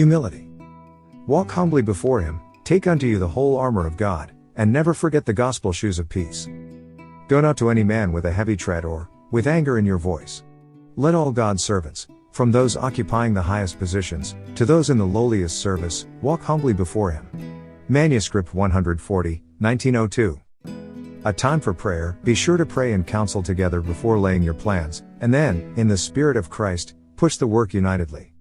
Humility. Walk humbly before him, take unto you the whole armor of God, and never forget the gospel shoes of peace. Go not to any man with a heavy tread or with anger in your voice. Let all God's servants, from those occupying the highest positions, to those in the lowliest service, walk humbly before him. Manuscript 140, 1902. A time for prayer. Be sure to pray and counsel together before laying your plans, and then, in the Spirit of Christ, push the work unitedly.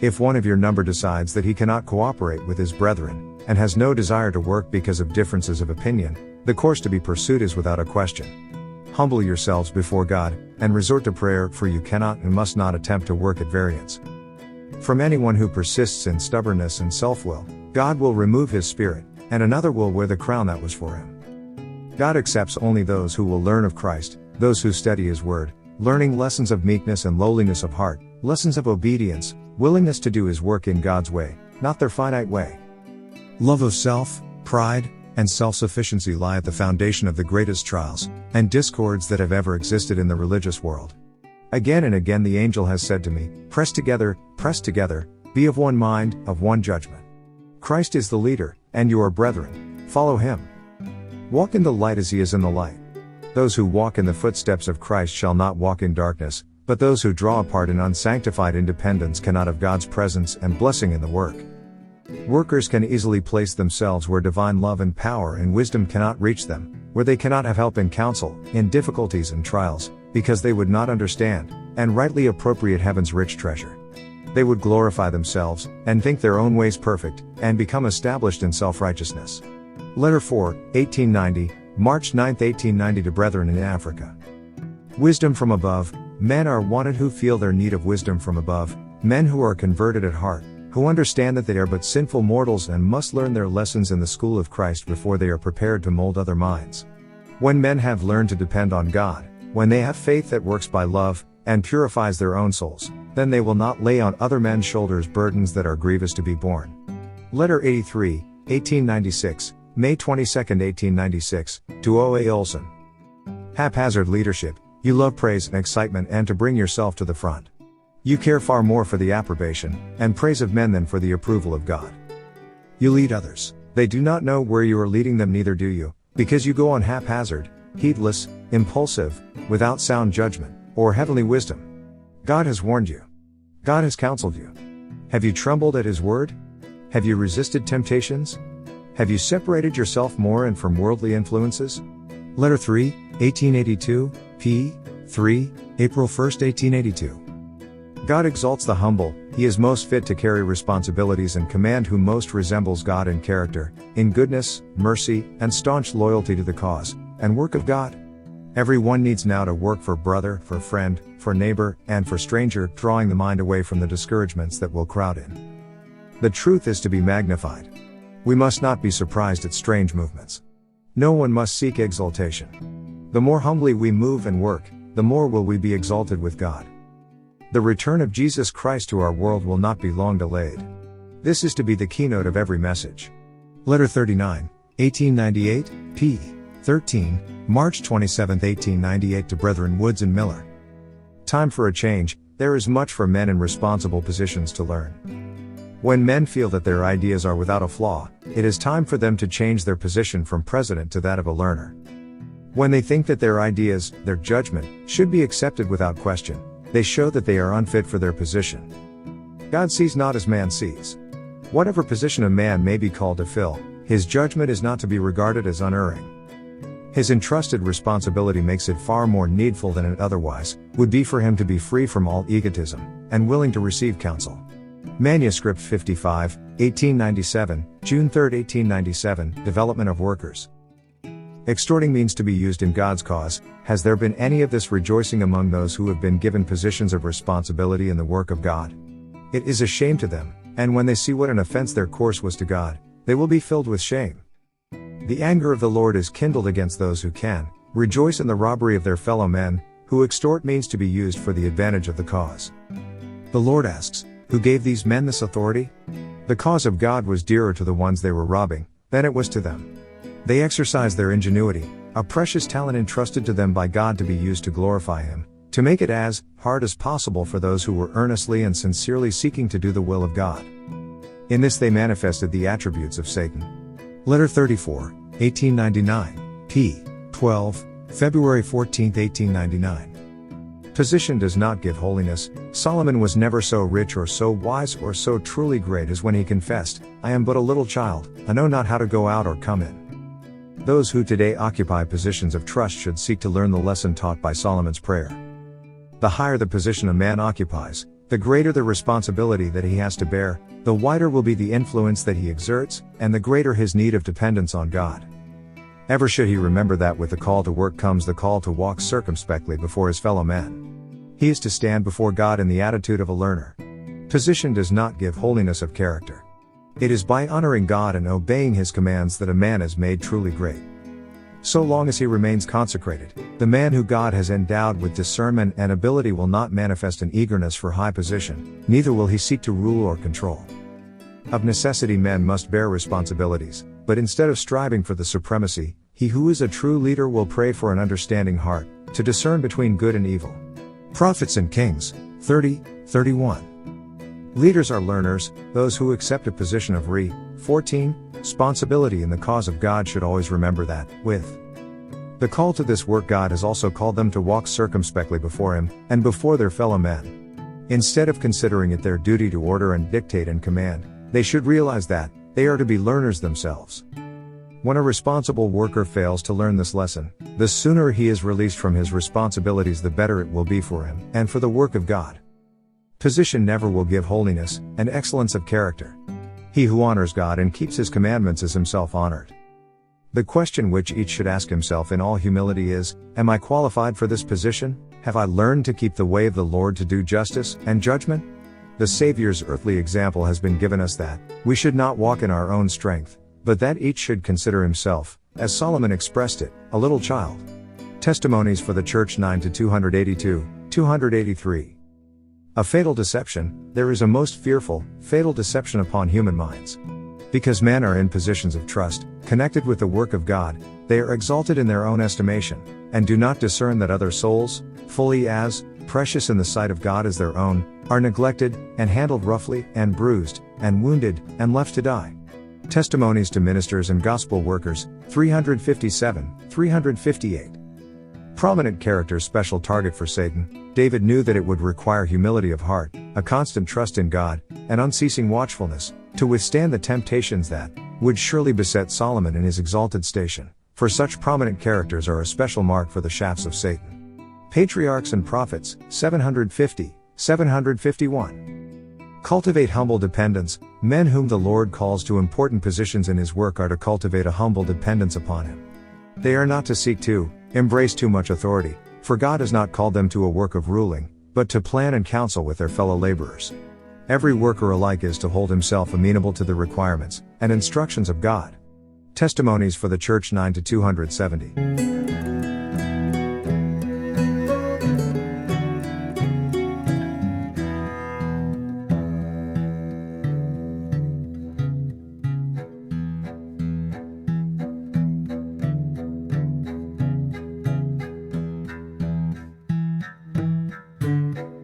If one of your number decides that he cannot cooperate with his brethren, and has no desire to work because of differences of opinion, the course to be pursued is without a question. Humble yourselves before God, and resort to prayer, for you cannot and must not attempt to work at variance. From anyone who persists in stubbornness and self-will, God will remove his spirit, and another will wear the crown that was for him. God accepts only those who will learn of Christ, those who study his word, learning lessons of meekness and lowliness of heart, lessons of obedience, willingness to do his work in God's way, not their finite way. Love of self, pride, and self-sufficiency lie at the foundation of the greatest trials and discords that have ever existed in the religious world. Again and again the angel has said to me, press together, be of one mind, of one judgment. Christ is the leader, and you are brethren, follow him. Walk in the light as he is in the light. Those who walk in the footsteps of Christ shall not walk in darkness, but those who draw apart in unsanctified independence cannot have God's presence and blessing in the work. Workers can easily place themselves where divine love and power and wisdom cannot reach them, where they cannot have help and counsel, in difficulties and trials, because they would not understand, and rightly appropriate heaven's rich treasure. They would glorify themselves, and think their own ways perfect, and become established in self-righteousness. Letter 4, 1890, March 9, 1890 to Brethren in Africa. Wisdom from above. Men are wanted who feel their need of wisdom from above, men who are converted at heart, who understand that they are but sinful mortals and must learn their lessons in the school of Christ before they are prepared to mold other minds. When men have learned to depend on God, when they have faith that works by love, and purifies their own souls, then they will not lay on other men's shoulders burdens that are grievous to be borne. Letter 83, 1896, May 22, 1896, to O.A. Olson. Haphazard leadership. You love praise and excitement and to bring yourself to the front. You care far more for the approbation and praise of men than for the approval of God. You lead others. They do not know where you are leading them, neither do you, because you go on haphazard, heedless, impulsive, without sound judgment, or heavenly wisdom. God has warned you. God has counseled you. Have you trembled at his word? Have you resisted temptations? Have you separated yourself more and from worldly influences? Letter 3, 1882, p. 3, April 1, 1882. God exalts the humble. He is most fit to carry responsibilities and command who most resembles God in character, in goodness, mercy, and staunch loyalty to the cause and work of God. Every one needs now to work for brother, for friend, for neighbor, and for stranger, drawing the mind away from the discouragements that will crowd in. The truth is to be magnified. We must not be surprised at strange movements. No one must seek exaltation. The more humbly we move and work, the more will we be exalted with God. The return of Jesus Christ to our world will not be long delayed. This is to be the keynote of every message. Letter 39, 1898, p. 13, March 27, 1898 to Brethren Woods and Miller. Time for a change. There is much for men in responsible positions to learn. When men feel that their ideas are without a flaw, it is time for them to change their position from president to that of a learner. When they think that their ideas, their judgment, should be accepted without question, they show that they are unfit for their position. God sees not as man sees. Whatever position a man may be called to fill, his judgment is not to be regarded as unerring. His entrusted responsibility makes it far more needful than it otherwise would be for him to be free from all egotism, and willing to receive counsel. Manuscript 55, 1897, June 3, 1897, Development of Workers. Extorting means to be used in God's cause. Has there been any of this rejoicing among those who have been given positions of responsibility in the work of God? It is a shame to them, and when they see what an offense their course was to God, they will be filled with shame. The anger of the Lord is kindled against those who can rejoice in the robbery of their fellow men, who extort means to be used for the advantage of the cause. The Lord asks, who gave these men this authority? The cause of God was dearer to the ones they were robbing than it was to them. They exercised their ingenuity, a precious talent entrusted to them by God to be used to glorify Him, to make it as hard as possible for those who were earnestly and sincerely seeking to do the will of God. In this they manifested the attributes of Satan. Letter 34, 1899, p. 12, February 14, 1899. Position does not give holiness. Solomon was never so rich or so wise or so truly great as when he confessed, "I am but a little child, I know not how to go out or come in." Those who today occupy positions of trust should seek to learn the lesson taught by Solomon's prayer. The higher the position a man occupies, the greater the responsibility that he has to bear, the wider will be the influence that he exerts, and the greater his need of dependence on God. Ever should he remember that with the call to work comes the call to walk circumspectly before his fellow men. He is to stand before God in the attitude of a learner. Position does not give holiness of character. It is by honoring God and obeying His commands that a man is made truly great. So long as he remains consecrated, the man who God has endowed with discernment and ability will not manifest an eagerness for high position, neither will he seek to rule or control. Of necessity men must bear responsibilities, but instead of striving for the supremacy, he who is a true leader will pray for an understanding heart, to discern between good and evil. Prophets and Kings, 30:31. Leaders are learners. Those who accept a position of responsibility in the cause of God should always remember that, with the call to this work, God has also called them to walk circumspectly before Him, and before their fellow men. Instead of considering it their duty to order and dictate and command, they should realize that they are to be learners themselves. When a responsible worker fails to learn this lesson, the sooner he is released from his responsibilities, the better it will be for him, and for the work of God. Position never will give holiness, and excellence of character. He who honors God and keeps His commandments is himself honored. The question which each should ask himself in all humility is, am I qualified for this position? Have I learned to keep the way of the Lord, to do justice and judgment? The Savior's earthly example has been given us that we should not walk in our own strength, but that each should consider himself, as Solomon expressed it, a little child. Testimonies for the Church 9-282, 283. A fatal deception. There is a most fearful, fatal deception upon human minds. Because men are in positions of trust, connected with the work of God, they are exalted in their own estimation, and do not discern that other souls, fully as precious in the sight of God as their own, are neglected, and handled roughly, and bruised, and wounded, and left to die. Testimonies to Ministers and Gospel Workers, 357, 358. Prominent characters special target for Satan. David knew that it would require humility of heart, a constant trust in God, and unceasing watchfulness, to withstand the temptations that would surely beset Solomon in his exalted station, for such prominent characters are a special mark for the shafts of Satan. Patriarchs and Prophets, 750, 751. Cultivate humble dependence. Men whom the Lord calls to important positions in His work are to cultivate a humble dependence upon Him. They are not to seek to embrace too much authority, for God has not called them to a work of ruling, but to plan and counsel with their fellow laborers. Every worker alike is to hold himself amenable to the requirements and instructions of God. Testimonies for the Church 9-270.